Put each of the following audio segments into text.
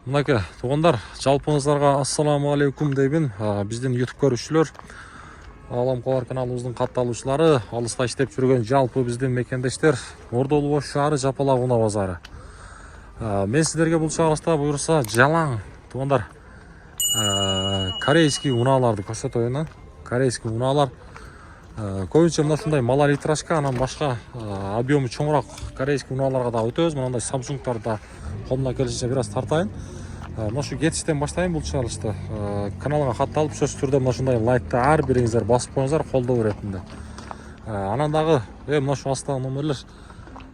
Мынаке, туғандар, жалпыңыздарға ассаламу алейкум дейбін. Біздің YouTube көрушілер, Алам Қолар каналымыздың қатталушылары, алыста іштеп жүрген жалпы біздің мекендештер, Ордолу шары Жапалақ Уна базары. Мен сіздерге бұл шағылыста бұйырса жалаң, туғандар, корейский уналарды көрсетейін. Корейский уналар көбінше мынашындай малолитражка, анан башка объемы чоңыраак корейский уналарга да өтөбүз. Мынандай Samsung'тарда қолымнан келишинче бир аз тартайын. Мынашу кетиштен баштайын бул чыгарылышты. Каналга катталып, сөзсүз түрдө мынашындай лайкты ар бириңиздер басып коюңуздар, колдоо иретинде. Анан дагы мынашу астагы номерлер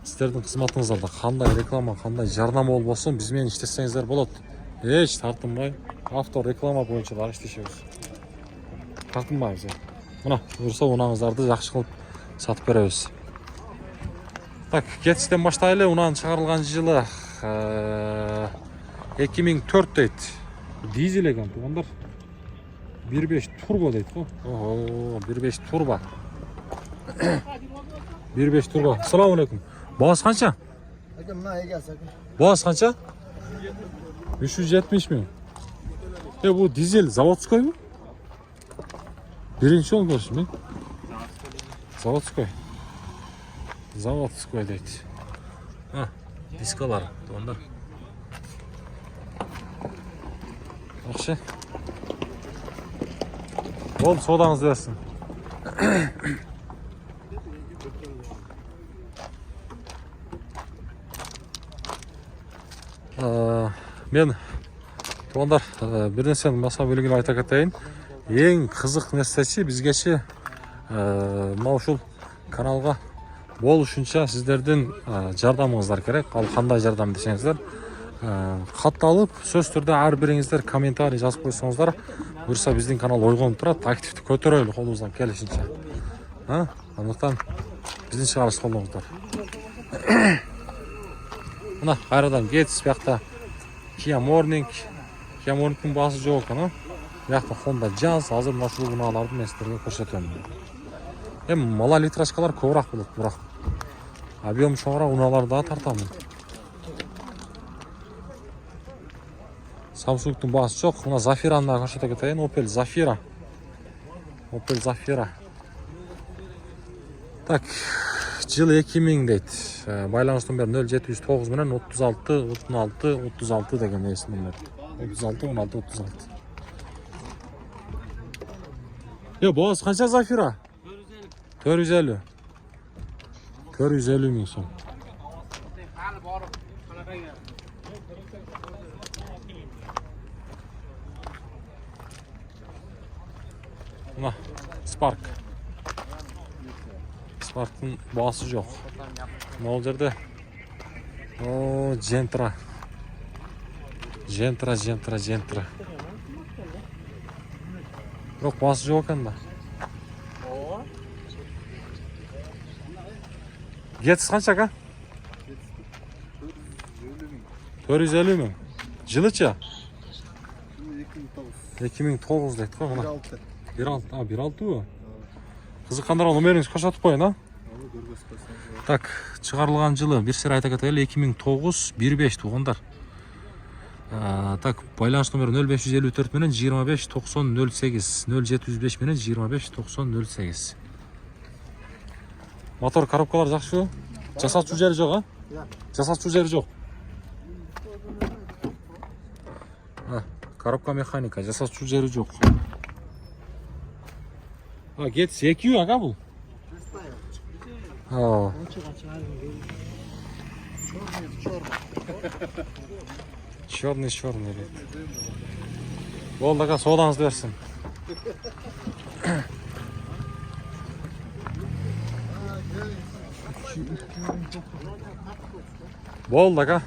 сиздердин кызматыңыздарда кандай реклама, кандай жарнама болбосун биз менен иштесеңиздер болот. Эч тартынбай, автор реклама боюнча дагы иштешебиз. Тартынбайбыз. Мына, буюрса унаңыздарды жакшы кылып сатып беребиз. Так, кетиштен баштайлы. Унанын чыгарылган жылы 2004 дейт. Дизель экен, тугандар. 1.5 турбо дейт го. Ого, 1.5 турбо. 1.5 турбо. Ассаламу алейкум. Баасы канча? Акам, мына эгасы акам. Баасы канча? 370 миң. Бул дизель заводскойбу? Биринчи жолу көрүшүм мен. Заводской. Заводской дейт. Дискалар, тугандар. Жакшы. Бол, содаңызды берсин. Мен тугандар бир нерсени маса белгилеп айта кетейин. Эң кызык нерсеси бизгечи мына ушул каналга болушунча сиздердин жардамыңыздар керек. Ал кандай жардам десеңиздер, катталып, сөз түрдө ар бириңиздер комментарий жазып койсоңуздар, буюрса биздин канал ойгонуп турат, активди көтөрөлү колубуздан келишинче. Андыктан биздин чыгарышты колдоңуздар. Мына кайрадан кетиз биякта Kia Morning. Kia Morning'дин баасы жок экен, биякта Honda Jazz. Азыр мына ушул унааларды мен сиздерге көрсөтөм. Малолитражкалар көбүрөөк болот, бирок объем чоңураак унааларды да тартамын. Samsung'дун баасы жок. Мына Zafirаны да көрсөтө кетейин. Opel Zafira. Opel Zafira. Так, жылы 2000 дейт. Байланыш номер 0709 менен 36 36 36 деген номер. 36 16 36. Баасы канча Zafira? 450. 450 миң сом. Мына Spark. Spark'ın баасы жок. Мына жерде Gentra. Бирок баасы жок экен да. Кетиз канча ака? 450 миң. Жылыча? 2009 дейт го, мына. 1.6 кызыккандарга номериңизди көрсөтүп коюн, Так, чыгарылган жылы бир сер айта кетели, 2009 1.5 тугандар. Так, байланыш номери 0554 менен 25 90 08, 0705 менен 25 90 08. Мотор коробкалар жакшыбы? Жасатчу жери жок, Жасатчу жери жок. Коробка механика, жасатчу жери жок. Кетиз 2 ака бул? Чёрный. Болду ака, содаңызды берсин. Болду ака.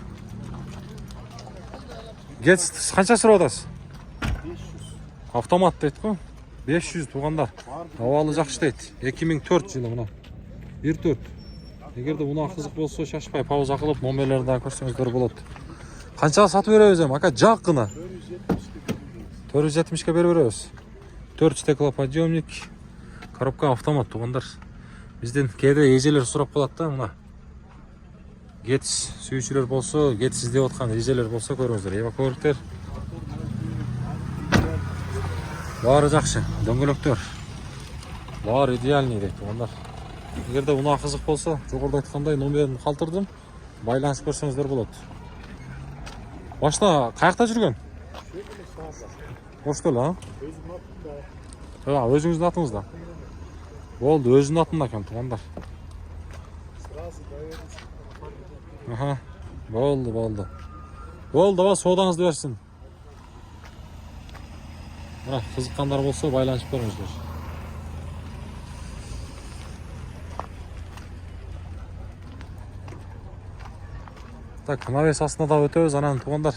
Кетиз канча сурап атасыз? 500. Автомат дейт го? 500 тугандар. Абалы жакшы дейт. 2004 жылы мына. 1.4. Эгерде мына кызык болсо шашпай пауза кылып номерлерди да көрсөңүздөр болот. Канчага сатып беребиз ака? Жакына. 470 берип беребиз. 4 стеклоподъемник, коробка автомат тугандар. Бизден кээде эжелер сурап калат да, мына. Getс сүйүүчүлөр болсо, Getс издеп аткан эжелер болсо көрүңүздөр. Эбак көлүктөр. Баары жакшы, дөңгөлөктөр. Баары идеальный дейт туугандар. Эгерде унаа кызык болсо, жогоруда айткандай номерин калтырдым. Байланышып көрсөңүздөр болот. Башта каякта жүргөн? Ошто эле, а? Өзүңүздүн атыңызда. Болду, өзүнүн атында экен туугандар. Аха. Болду. Болду, соодаңызды берсин. Мына кызыккандар болсо байланышып көрүңүздөр. Так, навес астына да өтөбүз, анан туугандар.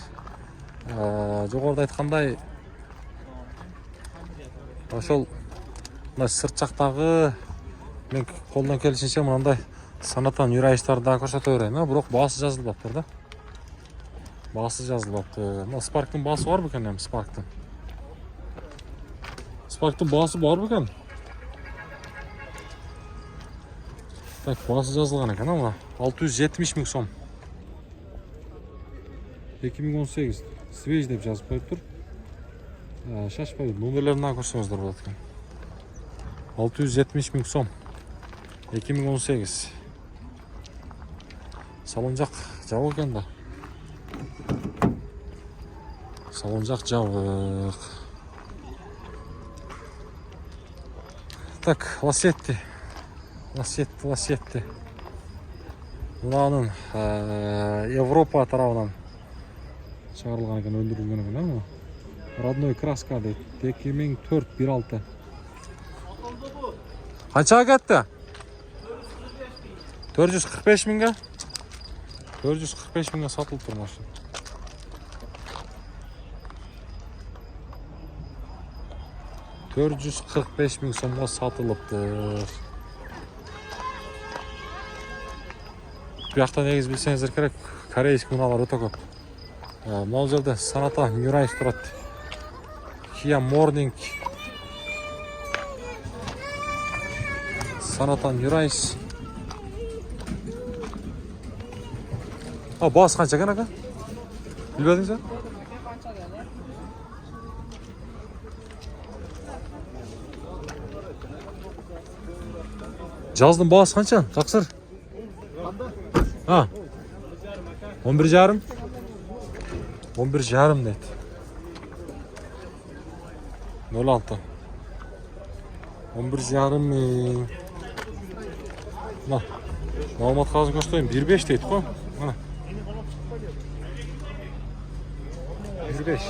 Жогоруда айткандай ошол мына сырт жактагы мен колдон келишинче мындай санатан юрайыштарды да көрсөтө берейин, бирок баасы жазылбаптыр да. Баасы жазылбаптыр. Мына Spark'тын баасы бар бекен эми Spark'тын. Spark'тын баасы бар бекен. Так, баасы жазылган экен, мына 670 000 сом. 2018 свеж деп жазып коюптур. Шашпай номерлерин көрсөңүздөр болот экен. 670 000 сом. 2018. Салон жак жабык экен да. Салон жак жабык. Так, Лассетти. Мынанын Европа тарабынан чыгарылган экен, өндүрүлгөн экен, Родной краска дейт. 2004 1.6. Канчага кетти? 445 000га? 445 000га сатылып тур машина. $445 000 сомго сатылыптыр. Бияқта негиз билсеңиздер керек, корейский унаалар өтө көп. Мына жерде Саната Мюрайс турат. Kia Morning. Саната Мюрайс. Баасы канча экен ака? Билбедиңиз? Жаздын баасы канча? Таксыр? 11,5. 11,5 дейт. 06. 11,5 миң. Мына маалымат кагазын көрсөтөйүн. 1,5 дейт го. Мына. 1,5.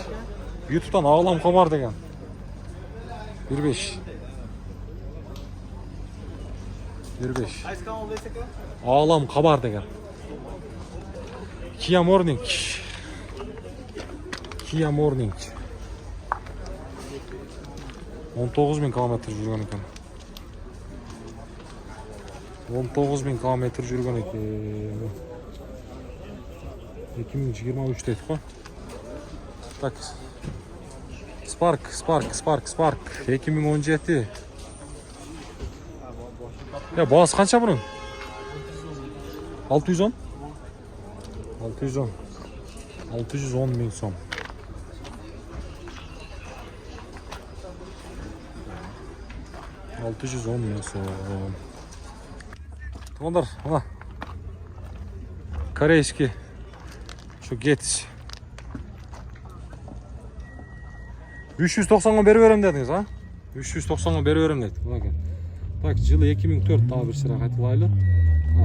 YouTube'дан Ağlam Kabar деген. 1,5. 1,5. Ağlam Kabar деген. Kia Morning. 19.000 kilometre жүргөн экен. 19.000 kilometre жүргөн экен. 2023 дейт го. Так. Spark 2017. Баасы канча bunun? 610 000 сом. Туугандар, мына корейский şu Getz 390'a берип берем дедиңиз, 390'a берип берем дейт. Так, жылы 2004 дагы бир сыра кайталайлы.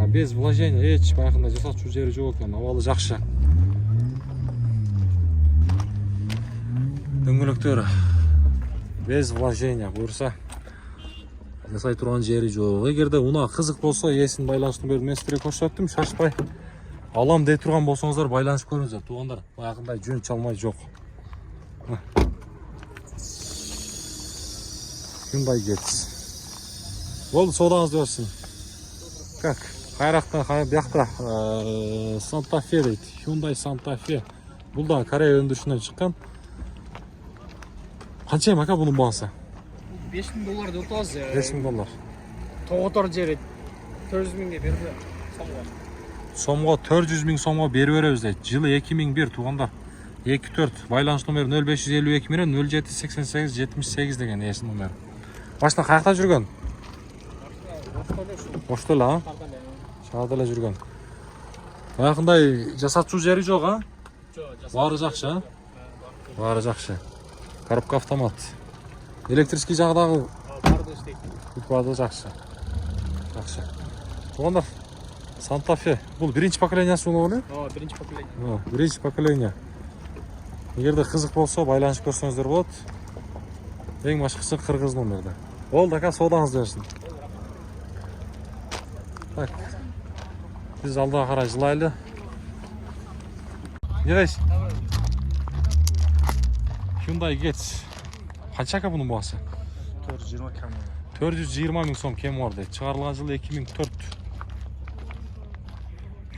Без вложения эч баягындай жасатчу жери жок экен. Абалы жакшы. Дөңгөлөктөр без вложения буюрса жасай турган жери жок. Эгерде унаа кызык болсо, ээсин байланыштын берип мен сиздерге көрсөттүм. Шашпай алам дей турган болсоңуздар байланышып көрүңүздөр. Туугандар, баягындай жөн чалмай жок. Hyundai Getz. Болду, соодаңызды берсин. Как? Кайракта, биякта Santa Fe дейт. Hyundai Santa Fe. Бул да Корея өндүрүшүнөн чыккан. Канча эми ака бунун баасы? $5,000 деп атабыз. $5,000. Тоготор жери 400 000ге берди. Самга. сомго 400 000 сомго берип беребиз дейт. Жылы 2001 туугандар. 24 байланыш номери 0552 менен 0788 78 деген эсин номер. Башта каякта жүргөн? Ошто эле, а? Шаарда эле жүргөн. Баягындай жасатчу жери жок, а? Жок, Баары жакшы, а? Баары жакшы. Коробка автомат. Электрический жагы дагы барды иштейт. баары жакшы. Жакшы. Туугандар, Санта-Фе. Бул биринчи поколениясы болобу? Биринчи поколение. Биринчи поколение. Эгерде кызык болсо байланышып көрсөңүздөр болот. Эң башкысы кыргыз номерде. Болду ака, соодаңызды берсин. Так. Биз алдыга карай жылайлы. Не дейсиң? Hyundai Getz. Канча ака бунун баасы? 420 км. 420 000 сом кем бар дейт. Чыгарылган жылы 2004.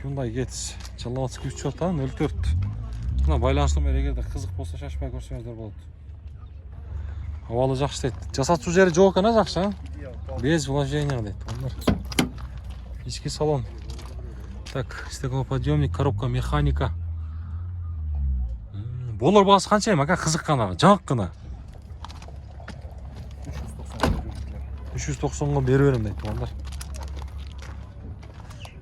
Hyundai Getz. Жалаватский учет, 04. Мына байланыш номери эгерде кызык болсо шашпай көрсөңүздөр болот. Абалы жакшы дейт. Жасатчу жери жок экен, жакшы, а? Без вложения дейт. Ички салон. Так, стеклоподъемник, коробка механика. Болор баасы канча эми ака, кызыккан, жаңы гана? 390го берип берем дейт, туугандар.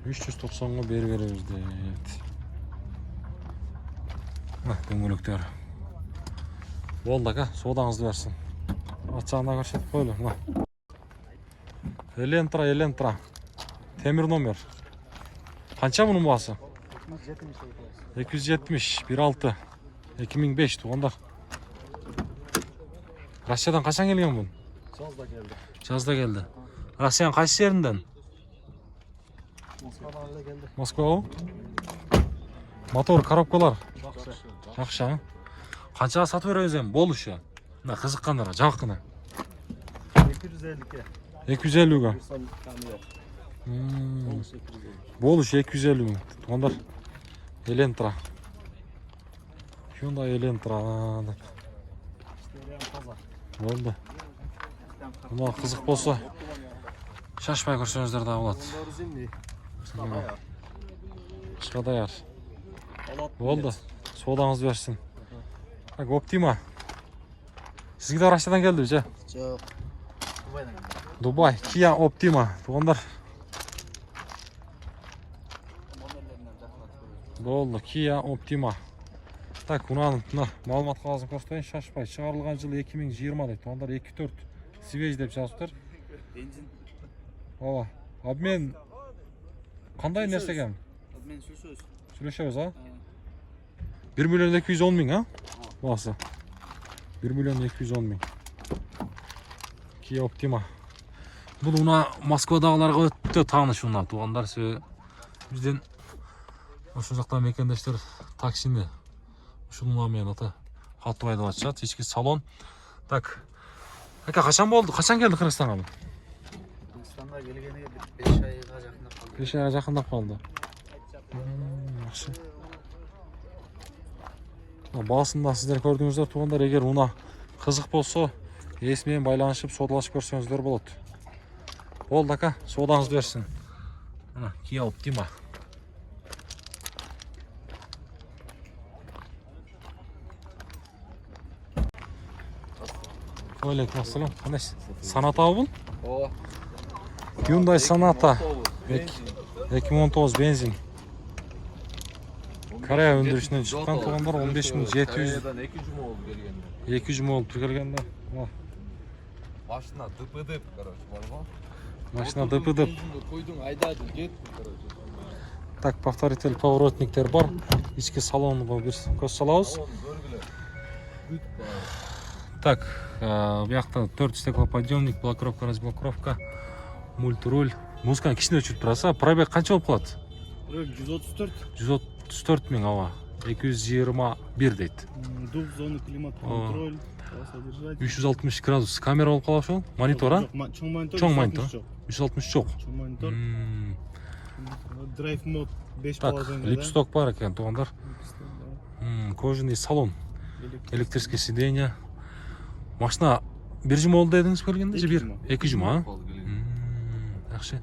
390го берип беребиз дейт. Дөңгөлөктөр. Болду ака, соодаңызды берсин. Ачагына көрсөтүп коелу. Элентра. Темир номер. Канча мунун баасы? 270, 1.6, 2005 туугандар. Россиядан качан келген бун? Жазда geldi. Жазда келди. Россиянын кайсы жеринден? Moskvadan öyle geldi. Москва. Мотор, коробкалар. Жакшы, а? Канчага сатып беребиз эми? Болушу. Мына кызыккандарга жакына. 250'ye. 250га. Bir son kanı yok. Болуш 250 000. Туугандар. Элентра. Hyundai Элентра. İsteyen pazar. Болду. Мына кызык болсо шашпай көрсөңүздөр да болот. Bunlar zimli. Кышка даяр. Болду. Соодаңызды берсин. Так, Оптима. Сизге да Россиядан келдиби же? Çok. Dubai'den geldi. Дубай, Kia Optima. Туугандар. Болду, Kia Optima. Так, мына маалымат кагазын көрсөтөйүн, шашпай. Чыгарылган жылы 2020 дейт. Туугандар 2.4 свеж деп жазыптыр. Бензин. Ооба. Обмен кандай нерсеге? Мен сүрсөз. Сүйлөшөбүз, а? 1 миллион 210 000, а? Баасы. 1 миллион 210 000. Kia Optima. Бул мына Москвадагыларга өтө тааныш мына туугандар. Бизден ошол жакта мекендештер таксими ушул менен ата катып айдап атышат. Ички салон. Так. Ака качан болду? Качан келди Кыргызстанга? Кыргызстанга келгениге 5 айга жакындап калды. 5 айга жакындап калды. Жакшы. Баасында сиздер көрдүңүздөр туугандар, эгер уна кызык болсо, эси менен байланышып, соодалашып көрсөңүздөр болот. Болду ака, соодаңызды берсин. Мына Kia Optima. Алейкум ассалам. Кандайсыз? Саната бул? О. Hyundai Sonata 2019 бензин. Корея өндүрүшүнөн чыккан туугандар 15700. 2 жума болуп тиркелгенде. Машина ДПД, короче, бар. Машина ДПД. Койдуң айдады, кет, короче. Так, повторитель поворотниктер бар. Ички салонго бир көз салабыз. Так, буякта 4 стеклоподъемник, блокировка, разблокировка, мультруль. Музыканы кичине өчүрүп турасыз. Пробег канча болуп калат? 134. 134 000 ава. 221 дейт. Дух зоны климат контроль. Содержать. 360 градус камера болуп калат ошол. Монитор, а? Чоң монитор. Чоң монитор. 360 жок. Чоң монитор. Драйв мод 5 Так, положение. липсток бар экен, туугандар. Кожаный салон. Электрическое сиденье. Машина бир жума болду дедиңиз келгенде же бир? 2 жума, а? Жакшы.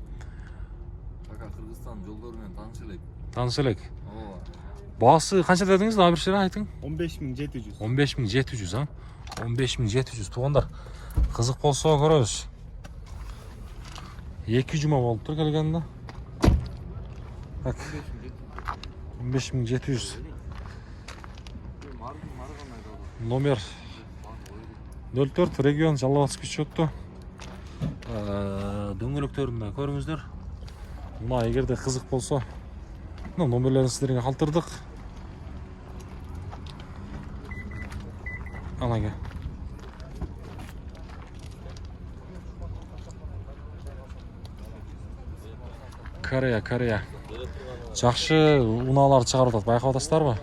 Кыргызстан жолдору менен тааныш элек. Тааныш элек. Ооба. Баасы канча дедиңиз? Дагы бир шере айтың. 15.700. 15700, а? 15700 туугандар. Кызык болсо көрөбүз. 2 жума болуптур келгенде. Так. 15700. Номер 04 регион Жалал-Абад күчөттү. Дөңгөлөктөрүндө көрүңүздөр. Мына эгерде кызык болсо, номерлерин сиздерге калтырдык. Анага. Корея. Жакшы унаалар чыгарып атат, байкап атасыздарбы?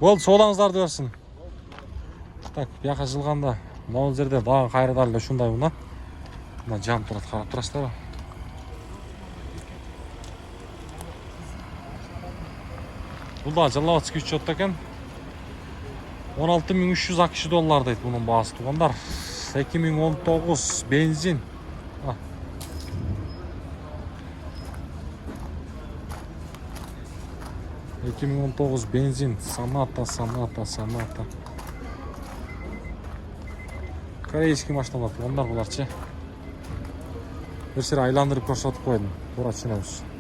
Болду, соолаңыздарды берсин. Так, бияка жылганда могул жерде дагы кайрадан эле ушундай уна. Мына жанып турат, карап турасыздарбы? Бул да Жалал-Абад күчөттү экен. 16300 AQSh доллар дейт бунун баасы туугандар. 2019 бензин. 2019 бензин, Соната. Корейский машиналар туугандар буларчы. Бир сире айландырып көрсөтүп койдум. Туура түшүнөбүз.